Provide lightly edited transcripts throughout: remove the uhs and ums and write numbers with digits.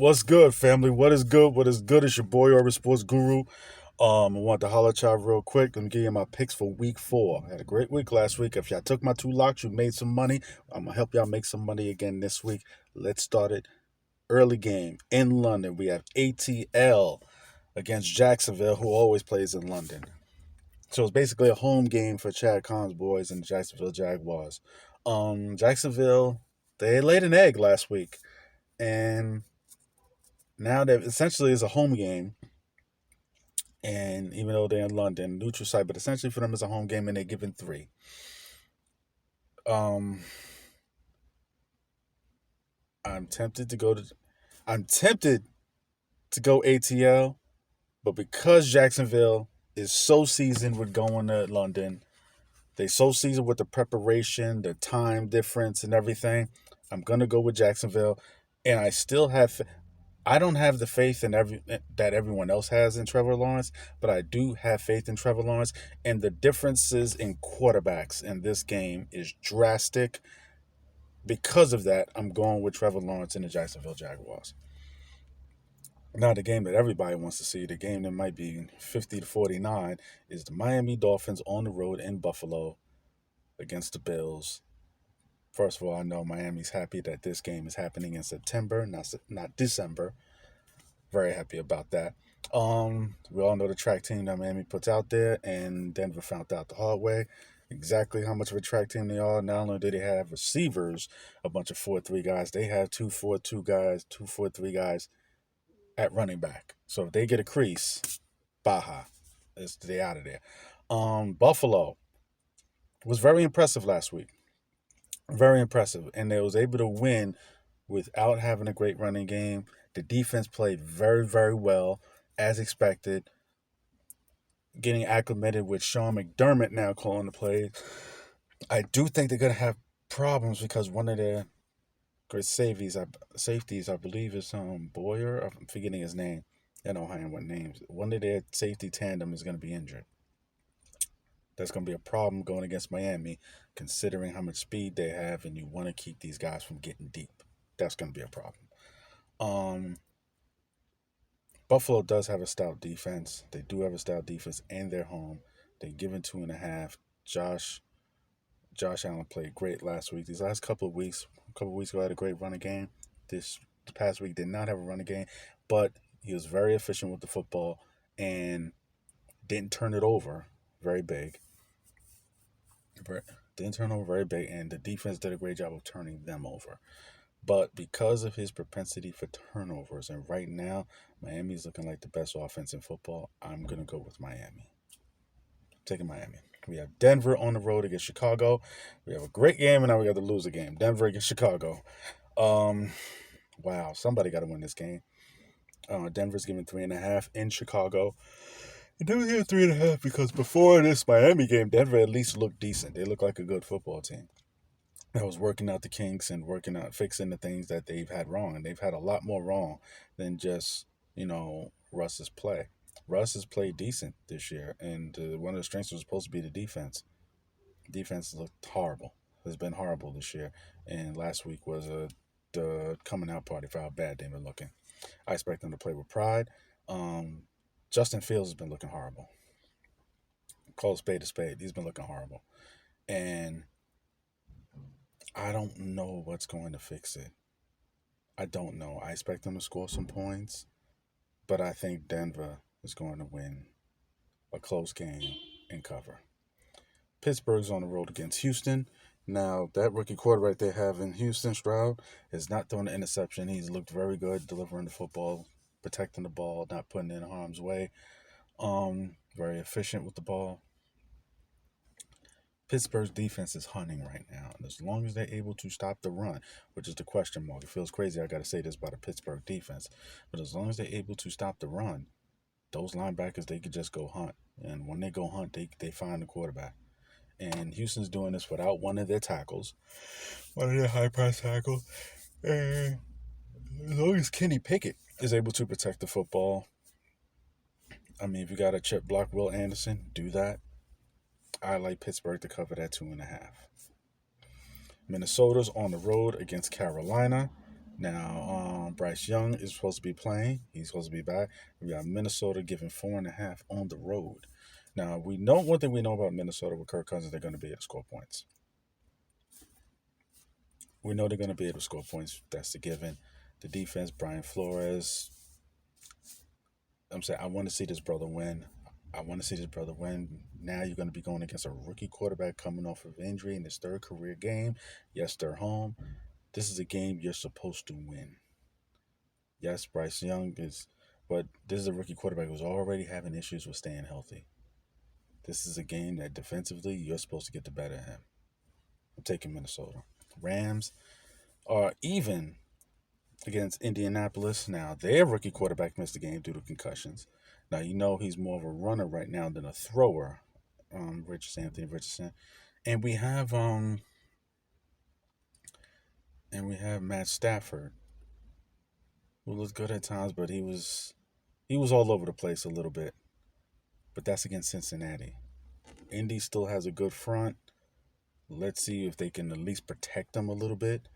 What's good, family? What is good? What is good? It's your boy Urban Sports Guru. I want to holler at y'all real quick. Let me give you my picks for week 4. I had a great week last week. If y'all took my 2 locks, you made some money. I'm gonna help y'all make some money again this week. Let's start it. Early game in London. We have ATL against Jacksonville, who always plays in London. So it's basically a home game for Chad Khan's boys and the Jacksonville Jaguars. Jacksonville, they laid an egg last week, and now that essentially is a home game, and even though they're in London, neutral site, but essentially for them it's a home game, and they're given 3. Um, I'm tempted to go to, I'm tempted to go ATL, but because Jacksonville is so seasoned with going to London, they so seasoned with the preparation, the time difference, and everything. I'm gonna go with Jacksonville, and I still have I don't have the faith in that everyone else has in Trevor Lawrence, but I do have faith in Trevor Lawrence. And the differences in quarterbacks in this game is drastic. Because of that, I'm going with Trevor Lawrence and the Jacksonville Jaguars. Now, the game that everybody wants to see, the game that might be 50-49, is the Miami Dolphins on the road in Buffalo against the Bills. First of all, I know Miami's happy that this game is happening in September, not December. Very happy about that. We all know the track team that Miami puts out there, and Denver found out the hard way exactly how much of a track team they are. Not only do they have receivers, a bunch of 4-3 guys, they have 2-4-2 guys, 2-4-3 guys at running back. So if they get a crease, Baja, they out of there. Buffalo was very impressive last week. Very impressive, and they was able to win without having a great running game. The defense played very, very well, as expected. Getting acclimated with Sean McDermott now calling the plays. I do think they're going to have problems because one of their great safeties, I believe, is Boyer. I'm forgetting his name. I know what names. One of their safety tandem is going to be injured. That's going to be a problem going against Miami, considering how much speed they have, and you want to keep these guys from getting deep. That's going to be a problem. Um, Buffalo does have a stout defense. They do have a stout defense, and they're home. They given 2.5. Josh Allen played great last week. These last couple of weeks ago, had a great running game. This past week did not have a running game, but he was very efficient with the football and didn't turn it over very big. Didn't turn over very big, and the defense did a great job of turning them over. But because of his propensity for turnovers, and right now Miami's looking like the best offense in football, I'm gonna go with Miami. Taking Miami. We have Denver on the road against Chicago. We have a great game, and now we got the loser game. Denver against Chicago. Um, wow, somebody got to win this game. Denver's giving 3.5 in Chicago. And Denver's giving 3.5 because before this Miami game, Denver at least looked decent. They look like a good football team that was working out the kinks and fixing the things that they've had wrong. And they've had a lot more wrong than just, Russ's play. Russ has played decent this year, and one of the strengths was supposed to be the defense. Defense looked horrible. Has been horrible this year, and last week was the coming out party for how bad they've been looking. I expect them to play with pride. Um, Justin Fields has been looking horrible. Call a spade a spade. He's been looking horrible, and I don't know what's going to fix it. I don't know. I expect them to score some points, but I think Denver is going to win a close game and cover. Pittsburgh's on the road against Houston. Now, that rookie quarterback they have in Houston, Stroud, is not throwing an interception. He's looked very good delivering the football, protecting the ball, not putting it in harm's way. Very efficient with the ball. Pittsburgh's defense is hunting right now, and as long as they're able to stop the run, which is the question mark, it feels crazy I got to say this about the Pittsburgh defense, but as long as they're able to stop the run, those linebackers, they could just go hunt. And when they go hunt, they find the quarterback. And Houston's doing this without one of their tackles, one of their high press tackles. And as long as Kenny Pickett is able to protect the football, I mean, if you got a chip block Will Anderson, do that. I like Pittsburgh to cover that 2.5. Minnesota's on the road against Carolina. Now, Bryce Young is supposed to be playing. He's supposed to be back. We got Minnesota giving 4.5 on the road. Now, we know one thing we know about Minnesota with Kirk Cousins, they're going to be able to score points. We know they're going to be able to score points. That's the given. The defense, Brian Flores. I'm saying I want to see this brother win. I want to see this brother win. Now you're going to be going against a rookie quarterback coming off of injury in his third career game. Yes, they're home. This is a game you're supposed to win. Yes, Bryce Young is, but this is a rookie quarterback who's already having issues with staying healthy. This is a game that defensively you're supposed to get the better of him. I'm taking Minnesota. Rams are even against Indianapolis. Now, their rookie quarterback missed the game due to concussions. Now, you know he's more of a runner right now than a thrower, Anthony Richardson. And we have Matt Stafford, who looks good at times, but he was all over the place a little bit. But that's against Cincinnati. Indy still has a good front. Let's see if they can at least protect them a little bit.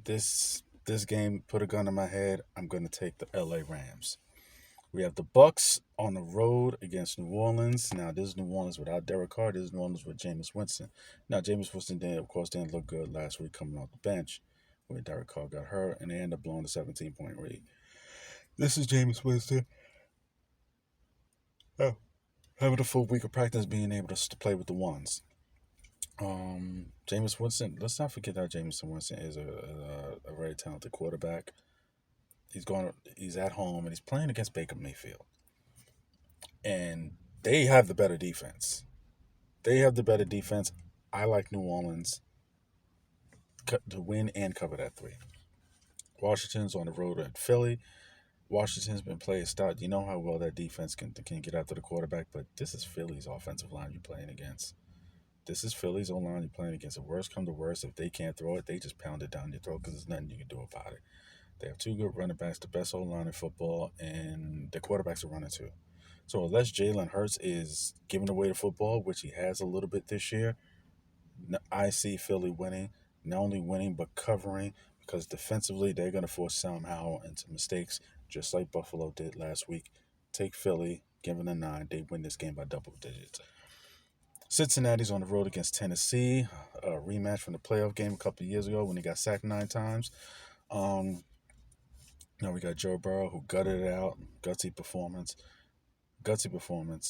This game put a gun in my head. I'm going to take the LA Rams. We have the Bucks on the road against New Orleans. Now, this is New Orleans without Derek Carr. This is New Orleans with Jameis Winston. Now, Jameis Winston, didn't look good last week coming off the bench where Derek Carr got hurt, and they ended up blowing the 17-point lead. This is Jameis Winston. Oh, having a full week of practice, being able to play with the ones. Jameis Winston. Let's not forget that Jameis Winston is a very talented quarterback. He's at home and he's playing against Baker Mayfield, and they have the better defense. I like New Orleans to win and cover that 3. Washington's on the road at Philly. Washington's been playing stout. You know how well that defense can get after the quarterback, but this is Philly's offensive line you're playing against. This is Philly's O-line you're playing against. The worst come to worst, if they can't throw it, they just pound it down your throat because there's nothing you can do about it. They have 2 good running backs, the best O-line in football, and the quarterbacks are running too. So unless Jalen Hurts is giving away the football, which he has a little bit this year, I see Philly winning. Not only winning, but covering, because defensively they're going to force Sam Howell into mistakes, just like Buffalo did last week. Take Philly, give them a 9. They win this game by double digits. Cincinnati's on the road against Tennessee, a rematch from the playoff game a couple of years ago when he got sacked 9 times. Now we got Joe Burrow, who gutted it out, gutsy performance.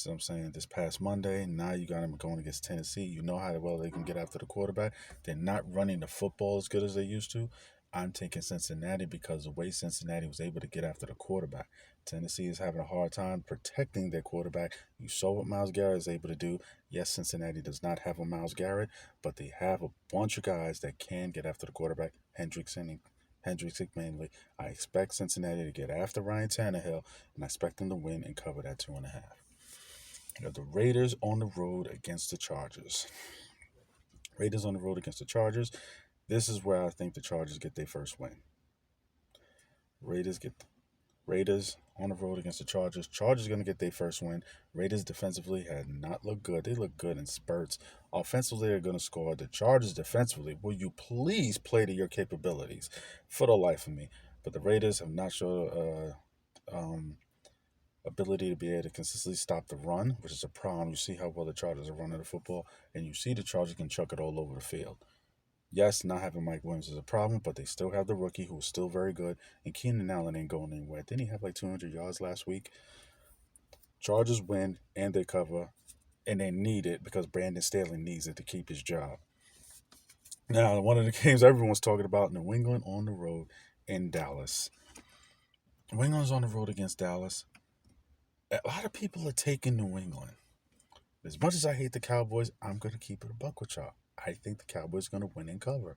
I'm saying, this past Monday. Now you got him going against Tennessee. You know how well they can get after the quarterback. They're not running the football as good as they used to. I'm taking Cincinnati because the way Cincinnati was able to get after the quarterback. Tennessee is having a hard time protecting their quarterback. You saw what Myles Garrett is able to do. Yes, Cincinnati does not have a Myles Garrett, but they have a bunch of guys that can get after the quarterback. Hendricks mainly. I expect Cincinnati to get after Ryan Tannehill, and I expect them to win and cover that 2.5. You got the Raiders on the road against the Chargers. This is where I think the Chargers get their first win. Raiders on the road against the Chargers. Chargers going to get their first win. Raiders defensively had not looked good. They look good in spurts. Offensively, they're going to score. The Chargers defensively, will you please play to your capabilities? For the life of me. But the Raiders have not shown ability to be able to consistently stop the run, which is a problem. You see how well the Chargers are running the football, and you see the Chargers can chuck it all over the field. Yes, not having Mike Williams is a problem, but they still have the rookie who's still very good, and Keenan Allen ain't going anywhere. Didn't he have like 200 yards last week? Chargers win, and they cover, and they need it because Brandon Staley needs it to keep his job. Now, one of the games everyone's talking about, New England on the road in Dallas. New England's on the road against Dallas. A lot of people are taking New England. As much as I hate the Cowboys, I'm going to keep it a buck with y'all. I think the Cowboys are going to win and cover.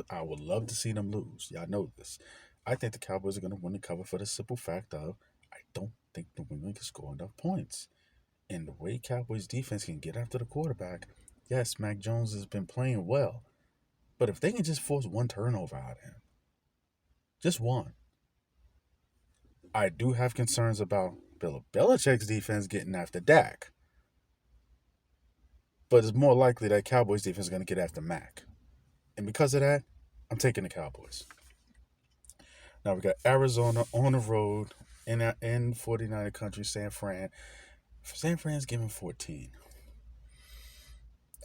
I would love to see them lose. Y'all know this. I think the Cowboys are going to win and cover for the simple fact of I don't think New England can score enough points. And the way Cowboys defense can get after the quarterback, yes, Mac Jones has been playing well. But if they can just force one turnover out of him, just one. I do have concerns about Bill Belichick's defense getting after Dak. But it's more likely that Cowboys defense is going to get after Mac. And because of that, I'm taking the Cowboys. Now we got Arizona on the road in 49er country, San Fran. San Fran's giving 14.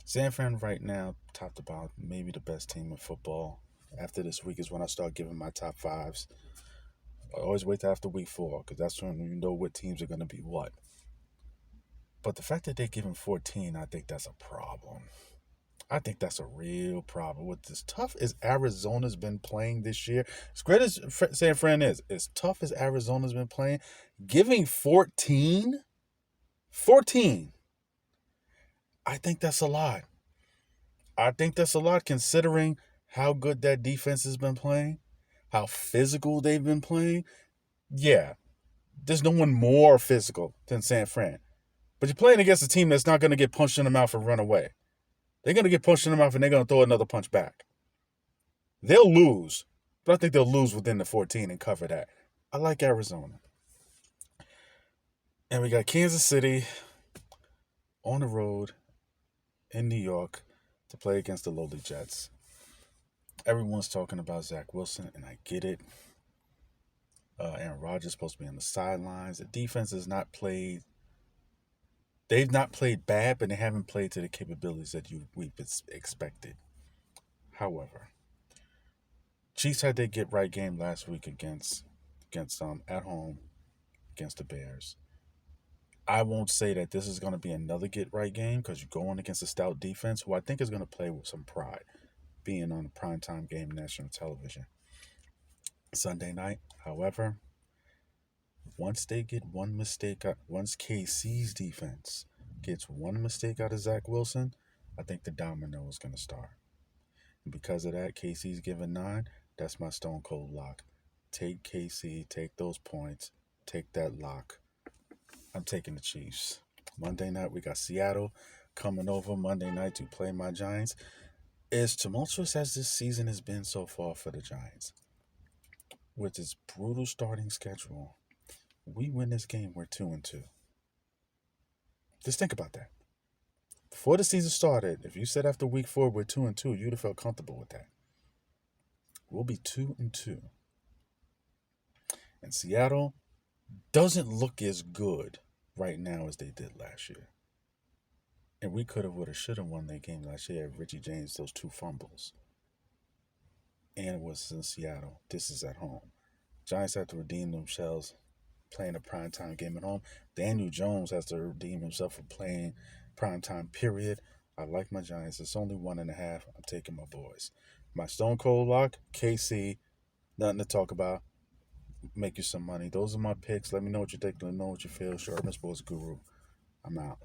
San Fran right now, top to bottom, maybe the best team in football. After this week is when I start giving my top fives. I always wait till after week 4 because that's when you know what teams are going to be what. But the fact that they're giving 14, I think that's a problem. I think that's a real problem. With as tough as Arizona's been playing this year, as great as San Fran is, as tough as Arizona's been playing, giving 14, I think that's a lot. I think that's a lot considering how good that defense has been playing, how physical they've been playing. Yeah, there's no one more physical than San Fran. But you're playing against a team that's not going to get punched in the mouth and run away. They're going to get punched in the mouth and they're going to throw another punch back. They'll lose, but I think they'll lose within the 14 and cover that. I like Arizona. And we got Kansas City on the road in New York to play against the lowly Jets. Everyone's talking about Zach Wilson, and I get it. Aaron Rodgers is supposed to be on the sidelines. The defense has not played. They've not played bad, but they haven't played to the capabilities that we've expected. However, Chiefs had their get right game last week against at home against the Bears. I won't say that this is going to be another get right game because you're going against a stout defense who I think is going to play with some pride, being on a primetime game national television Sunday night. However, once they get one mistake, once KC's defense gets one mistake out of Zach Wilson, I think the domino is going to start. And because of that, KC's given 9. That's my stone cold lock. Take KC, take those points, take that lock. I'm taking the Chiefs. Monday night, we got Seattle coming over Monday night to play my Giants. As tumultuous as this season has been so far for the Giants, with its brutal starting schedule, we win this game, we're 2-2. Just think about that. Before the season started, if you said after week 4 we're 2-2, you'd have felt comfortable with that. We'll be 2-2. And Seattle doesn't look as good right now as they did last year. And we could have, would have, should have won that game last year if Richie James, those 2 fumbles. And it was in Seattle. This is at home. Giants have to redeem themselves playing a primetime game at home. Daniel Jones has to redeem himself for playing primetime, period. I like my Giants. It's only 1.5. I'm taking my boys. My stone cold lock, KC. Nothing to talk about. Make you some money. Those are my picks. Let me know what you think. Let me know what you feel. Sherman Sports Guru. I'm out.